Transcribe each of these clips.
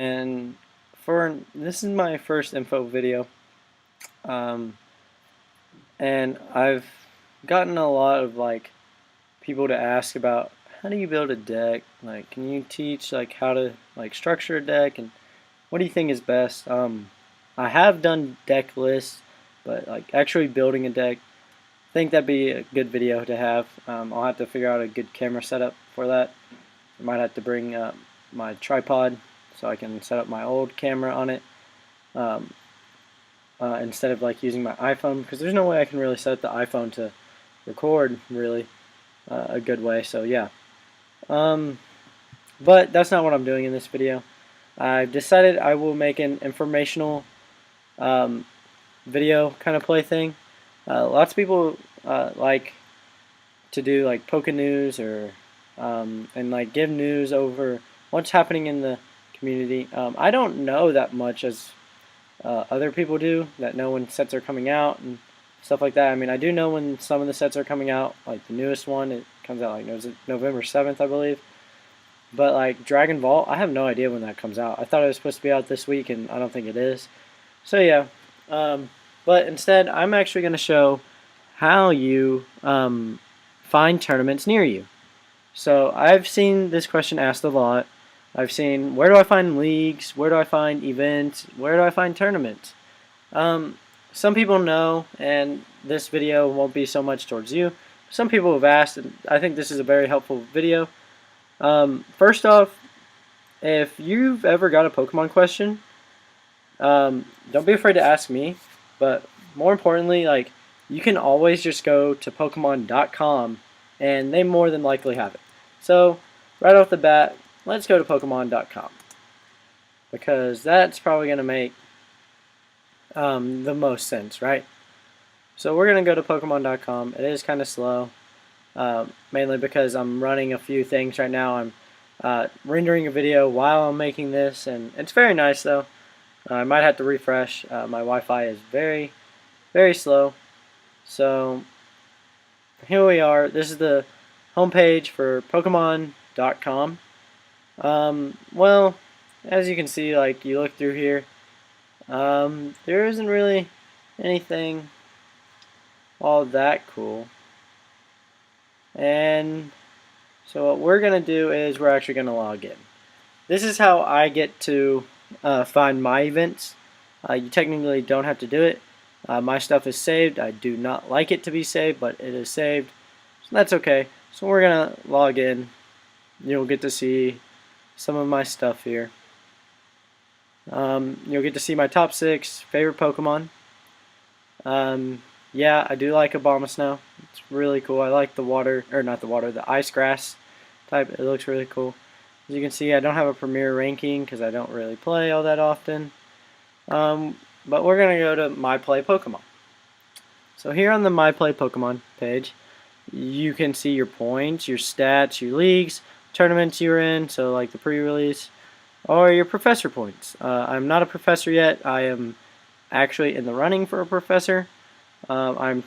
And this is my first info video, um, and I've gotten a lot of people to ask about how do you build a deck, can you teach how to structure a deck, and what do you think is best. I have done deck lists, but actually building a deck, I think that'd be a good video to have. I'll have to figure out a good camera setup for that. I might have to bring my tripod so I can set up my old camera on it, um, instead of using my iPhone, because there's no way I can really set up the iPhone to record really a good way. So yeah, but that's not what I'm doing in this video. I've decided I will make an informational video kind of play thing. Lots of people like to do Poke News or and give news over what's happening in the community. I don't know that much as other people do, that know when sets are coming out and stuff like that. I mean, I do know when some of the sets are coming out, like the newest one, it comes out November 7th, I believe. But Dragon Vault, I have no idea when that comes out. I thought it was supposed to be out this week, and I don't think it is. So yeah, but instead, I'm actually going to show how you find tournaments near you. So I've seen this question asked a lot. I've seen, where do I find leagues? Where do I find events? Where do I find tournaments? Some people know, and this video won't be so much towards you. Some people have asked, and I think this is a very helpful video. First off, if you've ever got a Pokemon question, don't be afraid to ask me. But more importantly, you can always just go to Pokemon.com, and they more than likely have it. So right off the bat, let's go to Pokemon.com, because that's probably going to make the most sense, right? So we're going to go to Pokemon.com. It is kind of slow, mainly because I'm running a few things right now. I'm rendering a video while I'm making this, and it's very nice though. I might have to refresh. My Wi-Fi is very, very slow. So here we are. This is the homepage for Pokemon.com. Well, as you can see, you look through here, there isn't really anything all that cool. And so what we're going to do is we're actually going to log in. This is how I get to find my events. You technically don't have to do it. My stuff is saved. I do not like it to be saved, but it is saved. So that's okay. So we're going to log in. You'll get to see some of my stuff here. You'll get to see my top 6 favorite Pokemon. Yeah, I do like Abomasnow. It's really cool. I like the water, or not the water, the ice grass type. It looks really cool. As you can see, I don't have a premier ranking because I don't really play all that often. But we're going to go to My Play Pokemon. So here on the My Play Pokemon page, you can see your points, your stats, your leagues, tournaments you're in, so the pre-release, or your professor points. I'm not a professor yet. I am actually in the running for a professor. I'm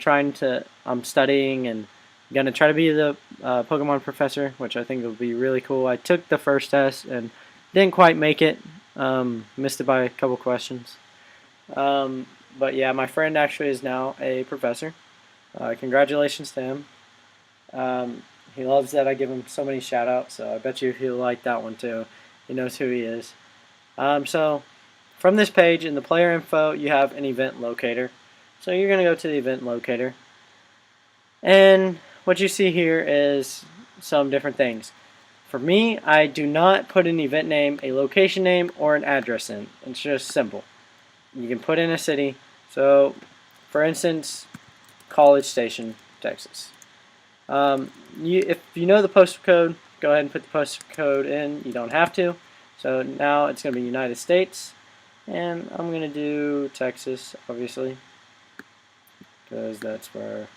studying and going to try to be the Pokemon professor, which I think will be really cool. I took the first test and didn't quite make it. Missed it by a couple questions. But yeah, my friend actually is now a professor. Congratulations to him. He loves that I give him so many shout outs, so I bet you he'll like that one too. He knows who he is. So from this page in the player info, you have an event locator. So you're going to go to the event locator, and what you see here is some different things. For me, I do not put an event name, a location name, or an address in. It's just simple. You can put in a city. So, for instance, College Station, Texas. If you know the postal code, go ahead and put the postal code in. You don't have to. So now it's going to be United States, and I'm going to do Texas, obviously, because that's where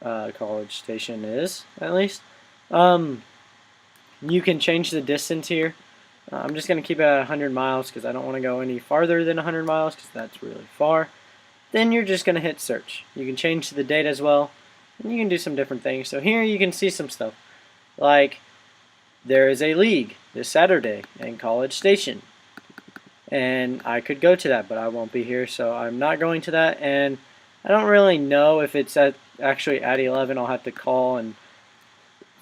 College Station is, at least. You can change the distance here. I'm just going to keep it at 100 miles because I don't want to go any farther than 100 miles because that's really far. Then you're just going to hit search. You can change the date as well, and you can do some different things. So here you can see some stuff. Like, there is a league this Saturday in College Station. and I could go to that, but I won't be here, so I'm not going to that. And I don't really know if it's actually at 11. I'll have to call and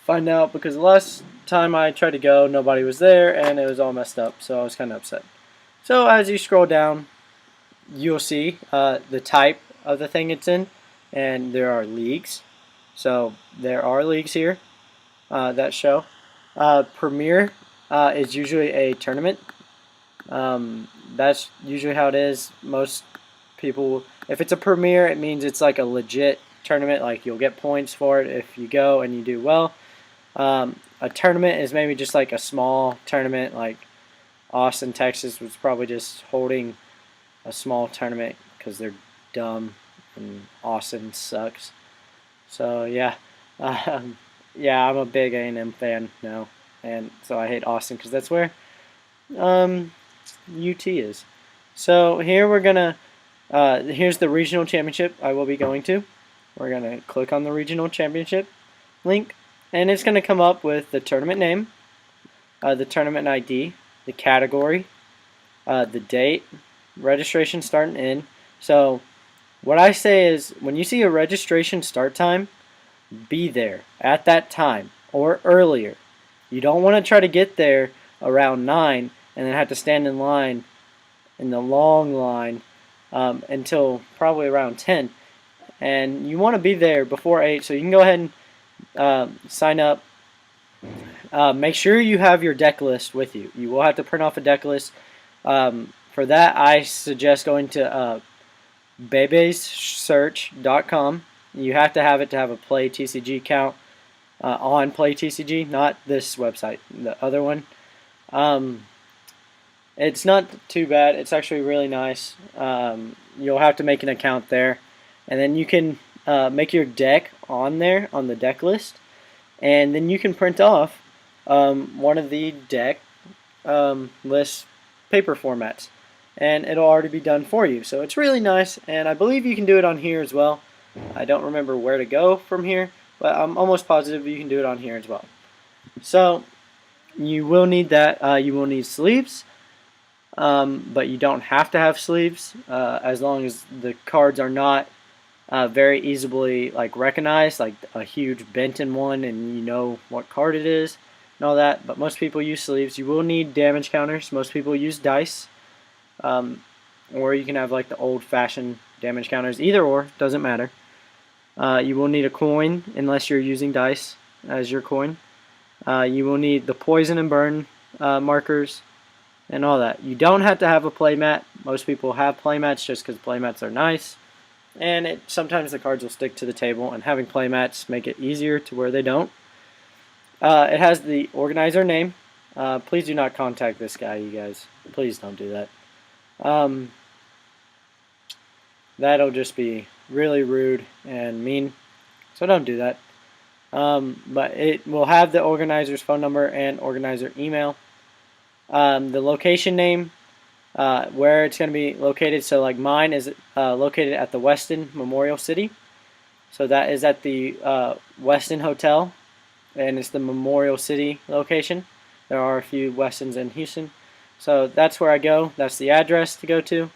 find out, because the last time I tried to go, nobody was there and it was all messed up, so I was kind of upset. So as you scroll down, you'll see the type of the thing it's in, and there are leagues. So there are leagues here that show. Premier is usually a tournament. That's usually how it is. Most people, if it's a premier, it means it's like a legit tournament. Like, you'll get points for it if you go and you do well. A tournament is maybe just like a small tournament, like Austin, Texas was probably just holding a small tournament because they're dumb and Austin sucks. So yeah, yeah, I'm a big A&M fan now, and so I hate Austin because that's where UT is. So here we're gonna here's the regional championship I will be going to. We're gonna click on the regional championship link, and it's gonna come up with the tournament name, the tournament ID, the category, the date, registration start and end. So what I say is, when you see a registration start time, be there at that time or earlier. You don't want to try to get there around 9 and then have to stand in line, in the long line, until probably around 10. And you want to be there before 8, so you can go ahead and sign up. Make sure you have your deck list with you. You will have to print off a deck list. For that, I suggest going to bebessearch.com. You have to have it to have a Play TCG account on Play TCG, not this website, the other one. It's not too bad. It's actually really nice. You'll have to make an account there, and then you can make your deck on there, on the deck list, and then you can print off one of the deck list paper formats, and it'll already be done for you. So it's really nice, and I believe you can do it on here as well. I don't remember where to go from here, but I'm almost positive you can do it on here as well. So you will need that. You will need sleeves, but you don't have to have sleeves as long as the cards are not very easily like recognized, like a huge Benton one, and you know what card it is and all that. But most people use sleeves. You will need damage counters. Most people use dice, or you can have like the old-fashioned damage counters. Either or, doesn't matter. You will need a coin unless you're using dice as your coin. You will need the poison and burn markers and all that. You don't have to have a playmat. Most people have playmats just because playmats are nice, and sometimes the cards will stick to the table, and having playmats make it easier to where they don't. It has the organizer name. Please do not contact this guy, you guys. Please don't do that. That'll just be really rude and mean, so don't do that. But it will have the organizer's phone number and organizer email. The location name, where it's going to be located. So like mine is located at the Westin Memorial City. So that is at the Westin Hotel, and it's the Memorial City location. There are a few Westins in Houston. So that's where I go. That's the address to go to.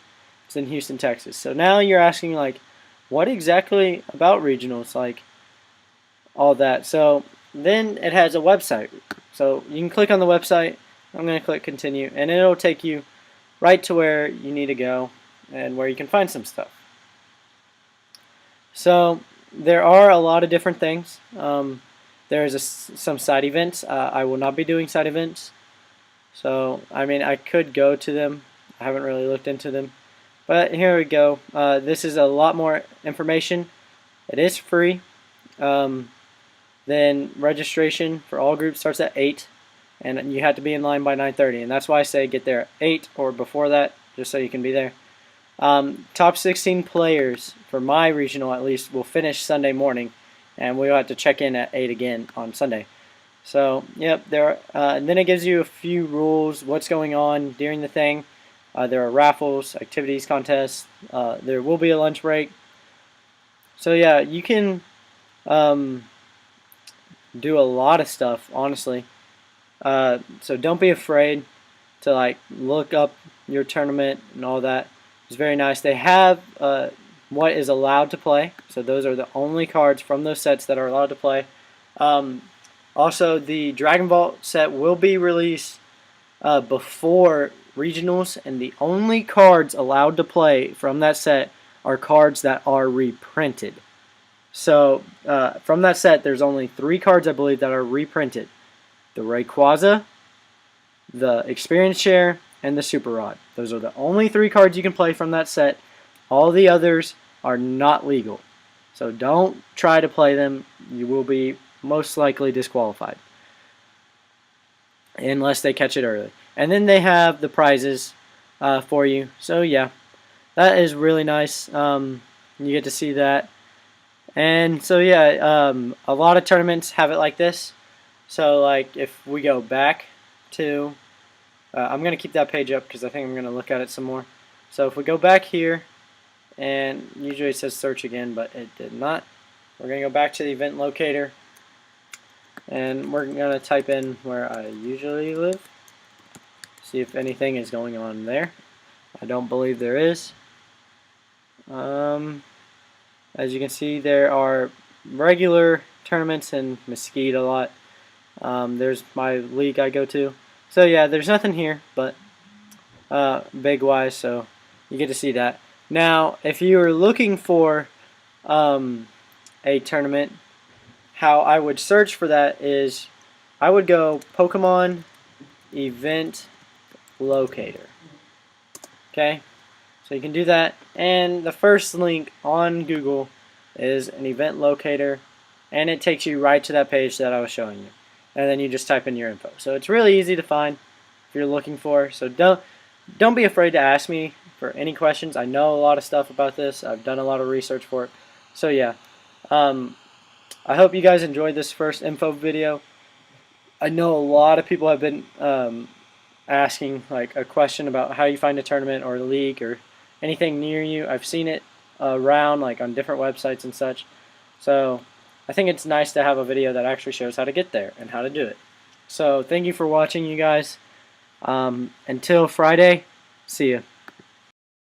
It's in Houston, Texas. So now you're asking, like, what exactly about regionals, like all that. So then it has a website. So you can click on the website. I'm going to click continue, and it'll take you right to where you need to go and where you can find some stuff. So there are a lot of different things. There's some side events. I will not be doing side events. So, I mean, I could go to them. I haven't really looked into them. But here we go. This is a lot more information. It is free. Then registration for all groups starts at 8. And you have to be in line by 9:30. And that's why I say get there at 8 or before that, just so you can be there. Top 16 players, for my regional at least, will finish Sunday morning. And we'll have to check in at 8 again on Sunday. So, yep, and then it gives you a few rules, what's going on during the thing. There are raffles, activities, contests. There will be a lunch break. So, yeah, you can do a lot of stuff, honestly. So don't be afraid to like look up your tournament and all that. It's very nice. They have what is allowed to play, so those are the only cards from those sets that are allowed to play. Also, the Dragon Vault set will be released before regionals, and the only cards allowed to play from that set are cards that are reprinted. So from that set, there's only 3 cards, I believe, that are reprinted: the Rayquaza, the Experience Share, and the Super Rod. Those are the only 3 cards you can play from that set. All the others are not legal, so don't try to play them. You will be most likely disqualified unless they catch it early. And then they have the prizes for you. So yeah, that is really nice. You get to see that. And so yeah, a lot of tournaments have it like this. So like if we go back to, I'm going to keep that page up because I think I'm going to look at it some more. So if we go back here, and usually it says search again, but it did not. We're going to go back to the event locator, and we're going to type in where I usually live. See if anything is going on there. I don't believe there is. As you can see, there are regular tournaments in Mesquite a lot. There's my league I go to. So yeah, there's nothing here, but big wise, so you get to see that. Now, if you are looking for a tournament, how I would search for that is I would go Pokemon Event Locator. Okay, so you can do that, and the first link on Google is an event locator, and it takes you right to that page that I was showing you, and then you just type in your info. So it's really easy to find if you're looking for. So don't be afraid to ask me for any questions. I know a lot of stuff about this. I've done a lot of research for it. So yeah, I hope you guys enjoyed this first info video. I know a lot of people have been asking like a question about how you find a tournament or a league or anything near you. I've seen it around like on different websites and such. So I think it's nice to have a video that actually shows how to get there and how to do it. So thank you for watching, you guys. Until Friday, see ya.